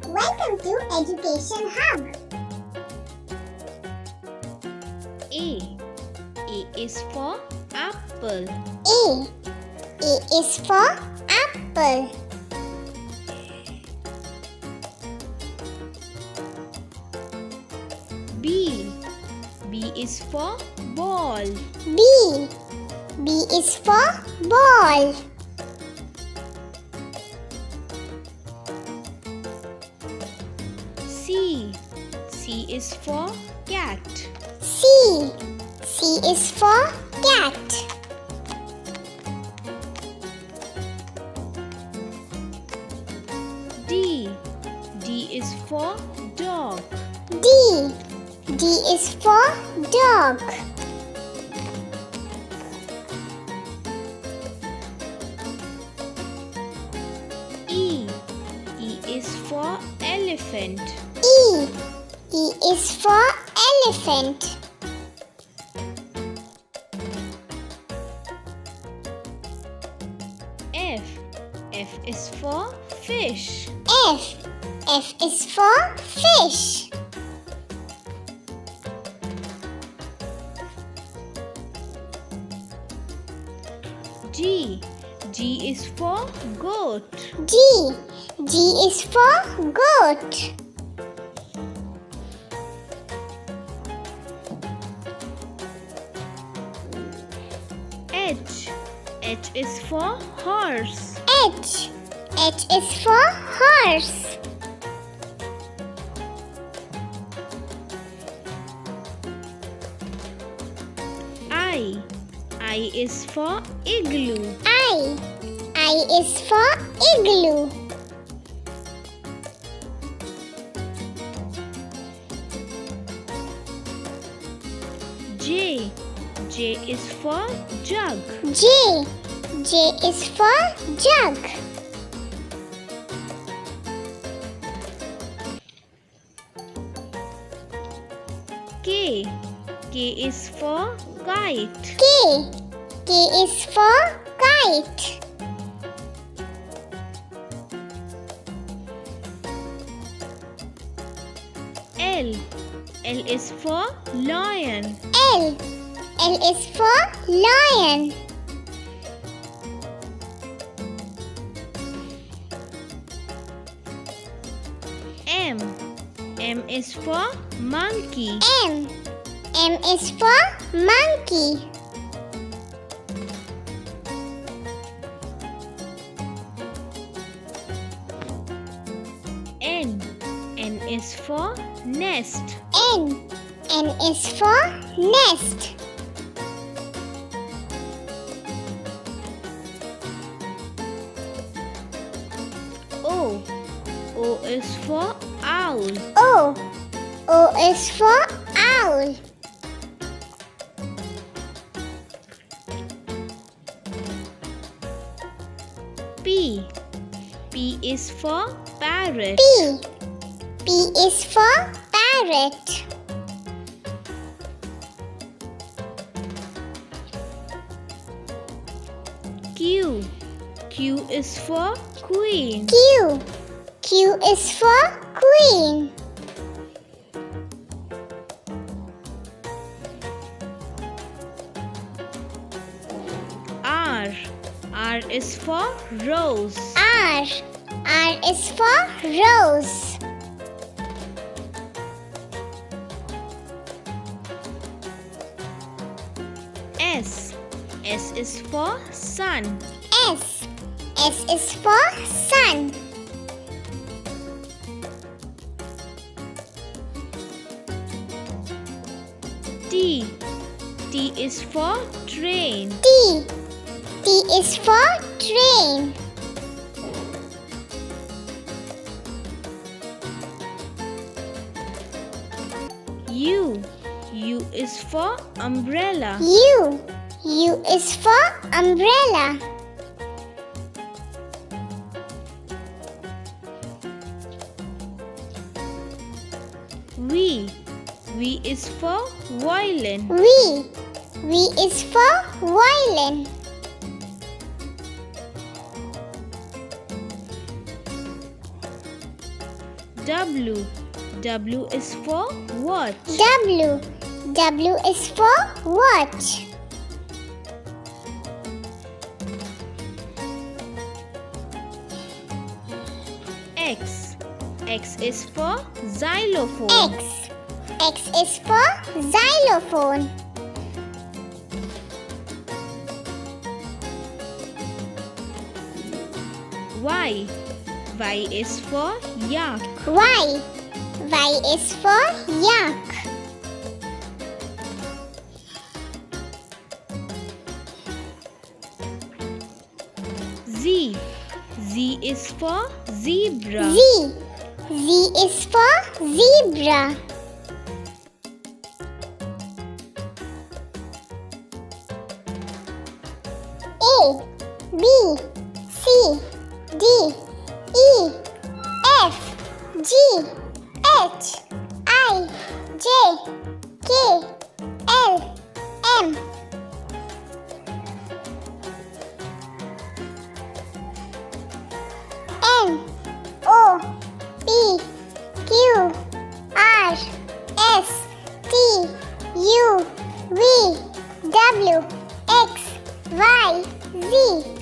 Welcome to Education Hub. A is for apple. A is for apple. B is for ball. B is for ball. C is for cat. C is for cat. D is for dog. D is for dog. E is for elephant. E is for elephant. F is for fish. F is for fish. G is for goat. G is for goat. H is for horse. H is for horse. I is for igloo. I is for igloo. J is for jug. J is for jug. K is for kite. K is for kite. L is for lion. L is for lion. M is for monkey. M is for monkey. N is for nest. N is for nest. O is for owl. O is for owl. P is for parrot. P is for parrot. Q is for queen. Q is for queen. R is for rose. R is for rose. S is for sun. S is for sun. T is for train. T is for train. U is for umbrella. U is for umbrella. V is for violin. V is for violin. W. W is for watch. W. W is for watch. X. X is for xylophone. X. X is for xylophone. Y. Y is for yak. Y. Y is for yak. Z. Z is for zebra. Z. Z is for zebra. A, B, C, D, E, F, G, H, I, J, K, L, M. N, O, P, Q, R, S, T, U, V, W, X, Y, Z.